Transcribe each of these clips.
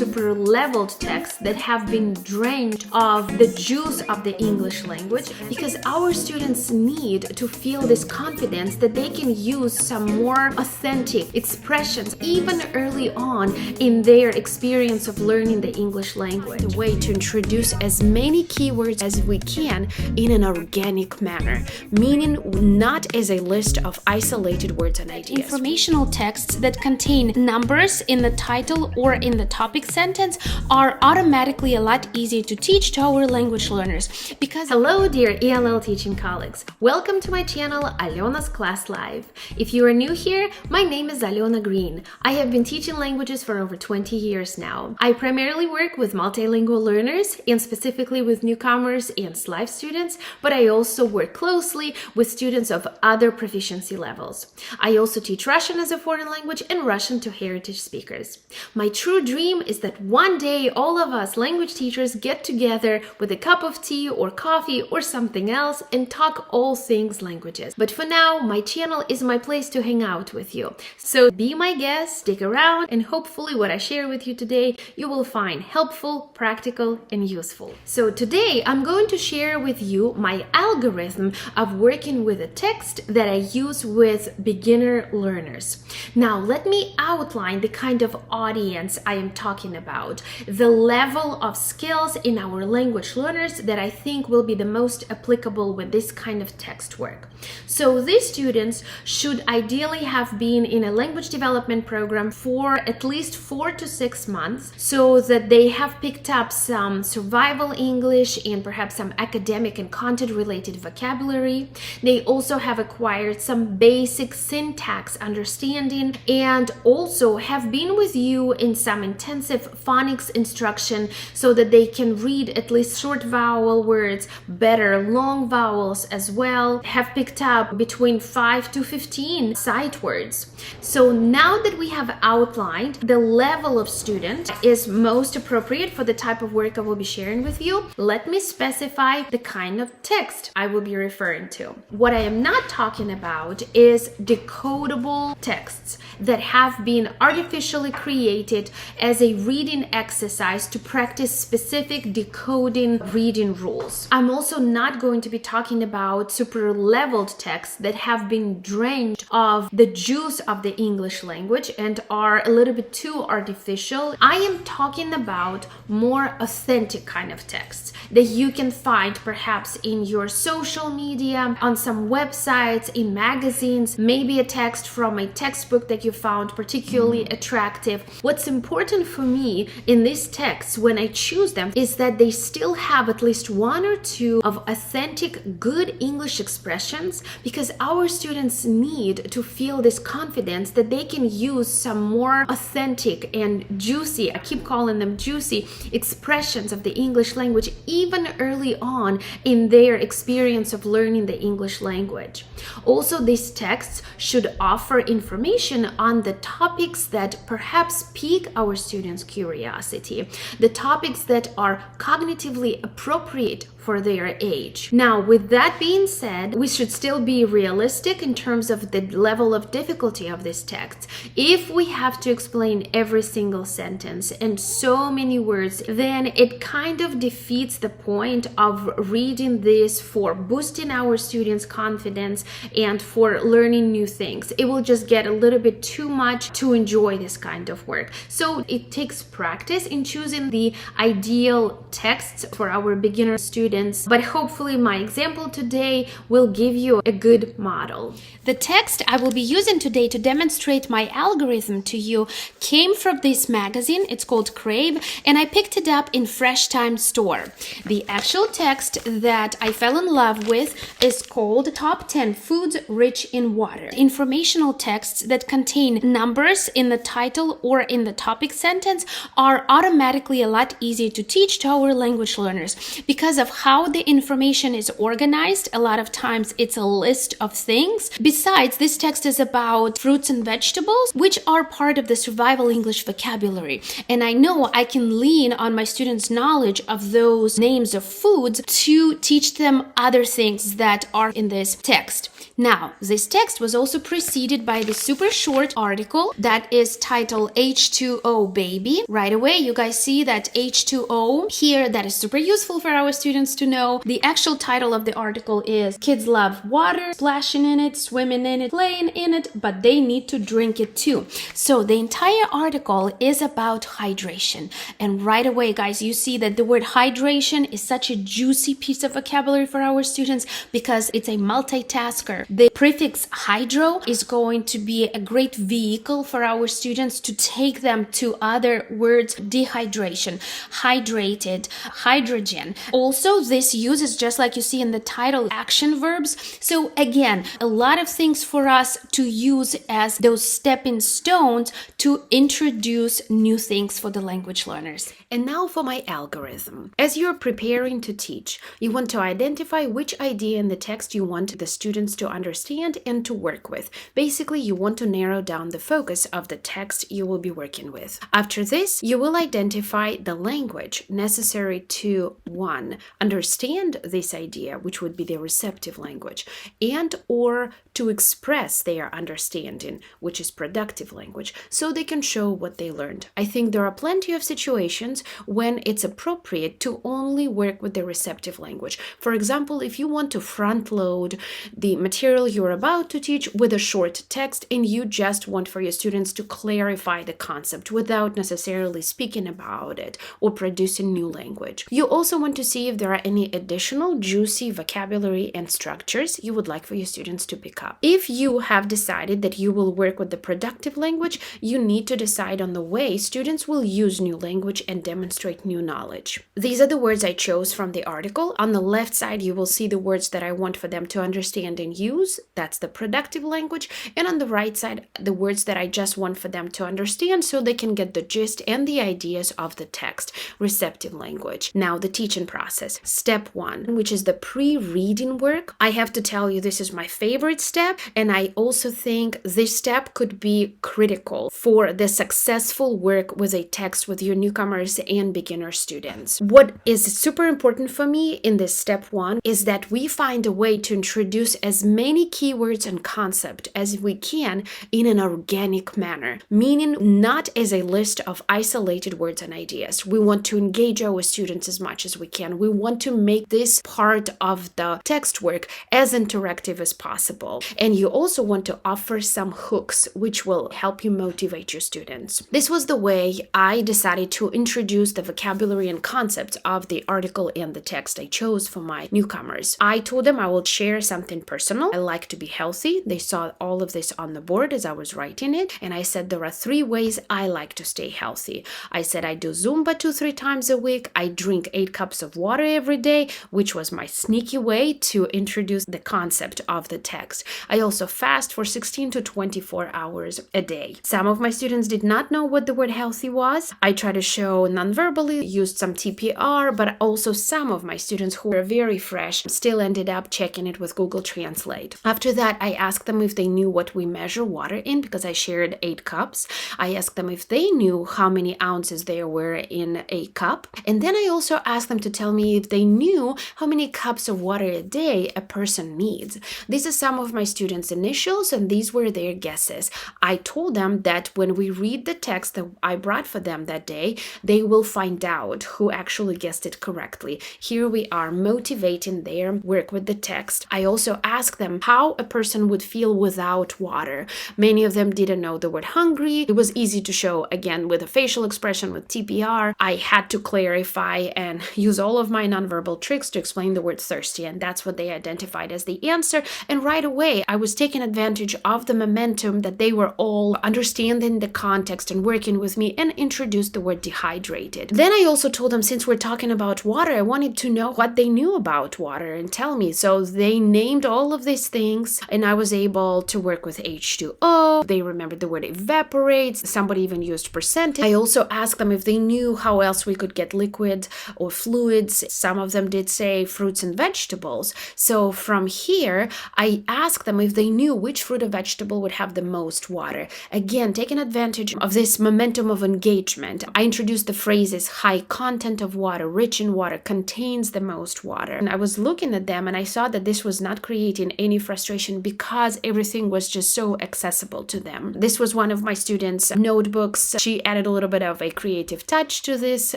super leveled texts that have been drained of the juice of the English language, because our students need to feel this confidence that they can use some more authentic expressions even early on in their experience of learning the English language. The way to introduce as many keywords as we can in an organic manner, meaning not as a list of isolated words and ideas. Informational texts that contain numbers in the title or in the topic sentence are automatically a lot easier to teach to our language learners because... Hello, dear ELL teaching colleagues. Welcome to my channel, Alyona's Class Live. If you are new here, my name is Alyona Green. I have been teaching languages for over 20 years now. I primarily work with multilingual learners and specifically with newcomers and live students, but I also work closely with students of other proficiency levels. I also teach Russian as a foreign language and Russian to heritage speakers. My true dream is that one day all of us language teachers get together with a cup of tea or coffee or something else and talk all things languages. But for now, my channel is my place to hang out with you. So be my guest, stick around, and hopefully what I share with you today you will find helpful, practical, and useful. So today I'm going to share with you my algorithm of working with a text that I use with beginner learners. Now let me outline the kind of audience I am talking about, the level of skills in our language learners that I think will be the most applicable with this kind of text work. So these students should ideally have been in a language development program for at least 4 to 6 months so that they have picked up some survival English and perhaps some academic and content related vocabulary. They also have acquired some basic syntax understanding and also have been with you in some intensive phonics instruction so that they can read at least short vowel words, better long vowels as well, have picked up between 5 to 15 sight words. So now that we have outlined the level of student is most appropriate for the type of work I will be sharing with you, let me specify the kind of text I will be referring to. What I am not talking about is decodable texts that have been artificially created as a reading exercise to practice specific decoding reading rules. I'm also not going to be talking about super leveled texts that have been drained of the juice of the English language and are a little bit too artificial. I am talking about more authentic kind of texts that you can find perhaps in your social media, on some websites, in magazines, maybe a text from a textbook that you found particularly attractive. What's important for me in these texts when I choose them is that they still have at least 1 or 2 of authentic, good English expressions, because our students need to feel this confidence that they can use some more authentic and juicy, I keep calling them juicy, expressions of the English language even early on in their experience of learning the English language. Also, these texts should offer information on the topics that perhaps pique our students' curiosity, the topics that are cognitively appropriate for their age. Now, with that being said, we should still be realistic in terms of the level of difficulty of this text. If we have to explain every single sentence and so many words, then it kind of defeats the point of reading this for boosting our students' confidence and for learning new things. It will just get a little bit too much to enjoy this kind of work. So it takes practice in choosing the ideal texts for our beginner students, but hopefully my example today will give you a good model. The text I will be using today to demonstrate my algorithm to you came from this magazine. It's called Crave, and I picked it up in Fresh Time store. The actual text that I fell in love with is called Top 10 Foods Rich in Water. Informational texts that contain numbers in the title or in the topic sentence are automatically a lot easier to teach to our language learners because of how the information is organized. A lot of times it's a list of things. Besides, this text is about fruits and vegetables, which are part of the survival English vocabulary. And I know I can lean on my students' knowledge of those names of foods to teach them other things that are in this text. Now, this text was also preceded by the super short short article that is titled H2O Baby. Right away, you guys see that H2O here, that is super useful for our students to know. The actual title of the article is Kids Love Water, Splashing in it, Swimming in it, Playing in it, but they need to drink it too. So the entire article is about hydration. And right away, guys, you see that the word hydration is such a juicy piece of vocabulary for our students because it's a multitasker. The prefix hydro is going to be a great vehicle for our students to take them to other words: dehydration, hydrated, hydrogen. Also, this uses, just like you see in the title, action verbs. So again, a lot of things for us to use as those stepping stones to introduce new things for the language learners. And now for my algorithm. As you're preparing to teach, you want to identify which idea in the text you want the students to understand and to work with. Basically, you want to narrow down the focus of the text you will be working with. After this, you will identify the language necessary to 1. Understand this idea, which would be the receptive language, and or to express their understanding, which is productive language, so they can show what they learned. I think there are plenty of situations when it's appropriate to only work with the receptive language. For example, if you want to front load the material you're about to teach with a short text and you just want for your students to clarify the concept without necessarily speaking about it or producing new language. You also want to see if there are any additional juicy vocabulary and structures you would like for your students to pick up. If you have decided that you will work with the productive language, you need to decide on the way students will use new language and demonstrate new knowledge. These are the words I chose from the article. On the left side, you will see the words that I want for them to understand and use. That's the productive language. And on the right side, the words that I just want for them to understand so they can get the gist and the ideas of the text, receptive language. Now, the teaching process. Step 1, which is the pre-reading work. I have to tell you, this is my favorite step, and I also think this step could be critical for the successful work with a text with your newcomers and beginner students. What is super important for me in this step 1 is that we find a way to introduce as many keywords and concepts as we can in an organic manner, meaning not as a list of isolated words and ideas. We want to engage our students as much as we can. We want to make this part of the text work as interactive as possible. And you also want to offer some hooks which will help you motivate your students. This was the way I decided to introduce the vocabulary and concepts of the article and the text I chose for my newcomers. I told them I will share something personal. I like to be healthy. They saw all of this on the board as I was writing it. And I said there are 3 ways I like to stay healthy. I said I do Zumba 2-3 times a week. I drink 8 cups of water every day, which was my sneaky way to introduce the concept of the text. I also fast for 16 to 24 hours a day. Some of my students did not know what the word healthy was. I try to show non-verbally, used some TPR, but also some of my students who were very fresh still ended up checking it with Google Translate. After that, I asked them if they knew what we measure water in because I shared 8 cups. I asked them if they knew how many ounces there were in a cup. And then I also asked them to tell me if they knew how many cups of water a day a person needs. These are some of my students' initials, and these were their guesses. I told them that when we read the text that I brought for them that day, they will find out who actually guessed it correctly. Here we are motivating their work with the text. I also asked them how a person would feel without water. Many of them didn't know the word hungry. It was easy to show, again, with a facial expression, with TPR. I had to clarify and use all of my nonverbal tricks to explain the word thirsty, and that's what they identified as the answer. And right away, I was taking advantage of the momentum that they were all understanding the context and working with me and introduced the word dehydrated. Then I also told them, since we're talking about water, I wanted to know what they knew about water and tell me. So they named all of these things, and I was able to work with H2O. They remembered the word evaporates. Somebody even used percentage. I also asked them if they knew how else we could get liquid or fluids. Some of them did say fruits and vegetables. So from here, I asked asked them if they knew which fruit or vegetable would have the most water. Again, taking advantage of this momentum of engagement, I introduced the phrases high content of water, rich in water, contains the most water. And I was looking at them and I saw that this was not creating any frustration because everything was just so accessible to them. This was one of my students' notebooks. She added a little bit of a creative touch to this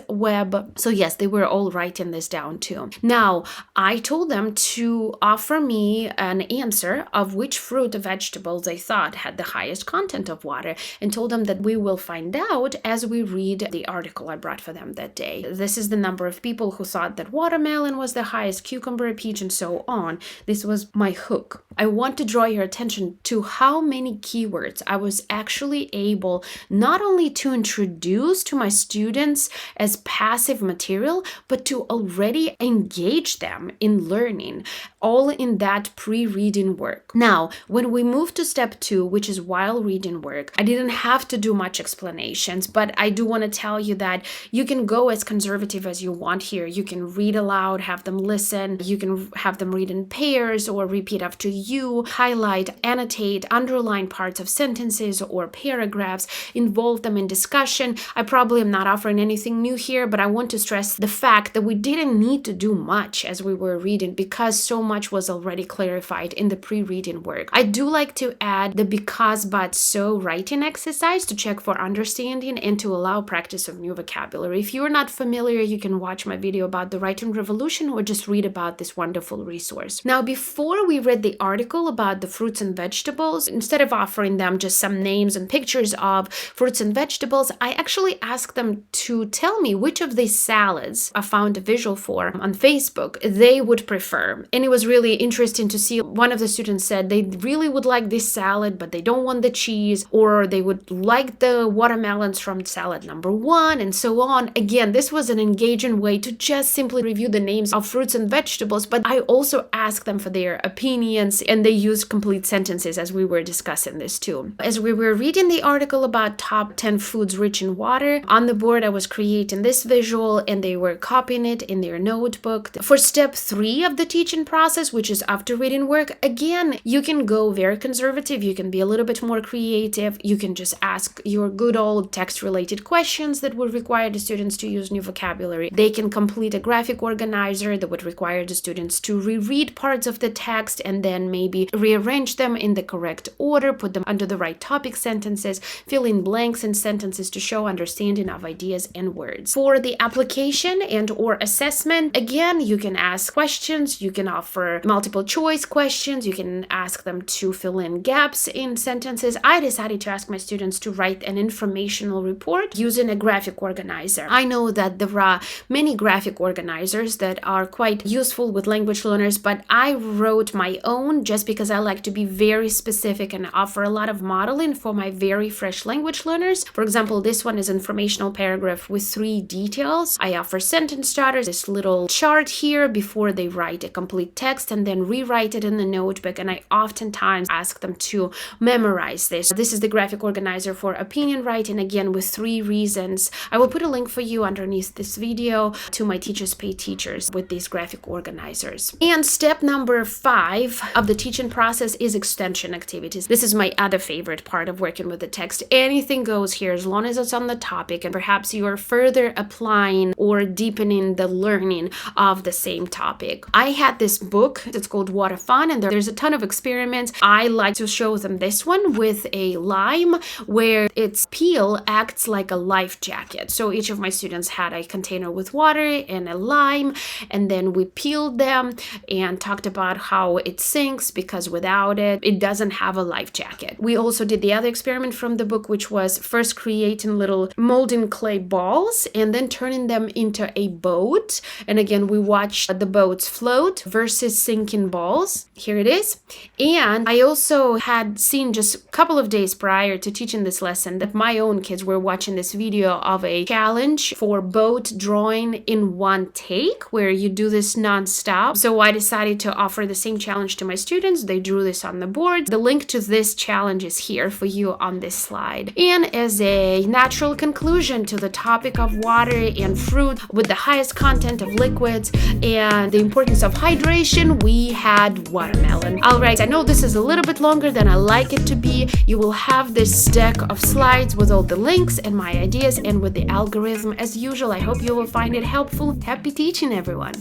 web. So yes, they were all writing this down too. Now, I told them to offer me an answer of which fruit or vegetable they thought had the highest content of water, and told them that we will find out as we read the article I brought for them that day. This is the number of people who thought that watermelon was the highest, cucumber, peach, and so on. This was my hook. I want to draw your attention to how many keywords I was actually able not only to introduce to my students as passive material, but to already engage them in learning, all in that pre-reading work. Now, when we move to step 2, which is while reading work, I didn't have to do much explanations, but I do want to tell you that you can go as conservative as you want here. You can read aloud, have them listen, you can have them read in pairs or repeat after you, highlight, annotate, underline parts of sentences or paragraphs, involve them in discussion. I probably am not offering anything new here, but I want to stress the fact that we didn't need to do much as we were reading because so much was already clarified in the pre-reading work. I do like to add the because, but, so writing exercise to check for understanding and to allow practice of new vocabulary. If you're not familiar, you can watch my video about the writing revolution or just read about this wonderful resource. Now, before we read the article about the fruits and vegetables, instead of offering them just some names and pictures of fruits and vegetables, I actually asked them to tell me which of these salads I found a visual for on Facebook they would prefer. And it was really interesting to see one of the students said they really would like this salad, but they don't want the cheese, or they would like the watermelons from salad number 1, and so on. Again, this was an engaging way to just simply review the names of fruits and vegetables, but I also asked them for their opinions, and they used complete sentences as we were discussing this too. As we were reading the article about top 10 foods rich in water, on the board I was creating this visual and they were copying it in their notebook. For step 3 of the teaching process, which is after reading work, again, you can go very conservative, you can be a little bit more creative, you can just ask your good old text-related questions that would require the students to use new vocabulary. They can complete a graphic organizer that would require the students to reread parts of the text and then maybe rearrange them in the correct order, put them under the right topic sentences, fill in blanks in sentences to show understanding of ideas and words. For the application and or assessment, again, you can ask questions, you can offer multiple choice questions, you can ask them to fill in gaps in sentences. I decided to ask my students to write an informational report using a graphic organizer. I know that there are many graphic organizers that are quite useful with language learners, but I wrote my own just because I like to be very specific and offer a lot of modeling for my very fresh language learners. For example, this one is informational paragraph with 3 details. I offer sentence starters, this little chart here before they write a complete text and then rewrite it in the notebook, and I oftentimes ask them to memorize this. This is the graphic organizer for opinion writing, again with 3 reasons. I will put a link for you underneath this video to my Teachers Pay Teachers with these graphic organizers. And step number 5 of the teaching process is extension activities. This is my other favorite part of working with the text. Anything goes here as long as it's on the topic and perhaps you are further applying or deepening the learning of the same topic. I had this book, it's called Water Fun, and there's a ton of experiments. I like to show them this one with a lime where its peel acts like a life jacket. So each of my students had a container with water and a lime, and then we peeled them and talked about how it sinks because without it, it doesn't have a life jacket. We also did the other experiment from the book, which was first creating little molding clay balls and then turning them into a boat. And again, we watched the boats float versus sinking balls. Here it is. And I also had seen just a couple of days prior to teaching this lesson that my own kids were watching this video of a challenge for boat drawing in one take where you do this non-stop. So I decided to offer the same challenge to my students. They drew this on the board. The link to this challenge is here for you on this slide. And as a natural conclusion to the topic of water and fruit with the highest content of liquids and the importance of hydration, we had watermelon. Alright, I know this is a little bit longer than I like it to be. You will have this deck of slides with all the links and my ideas and with the algorithm as usual. I hope you will find it helpful. Happy teaching, everyone!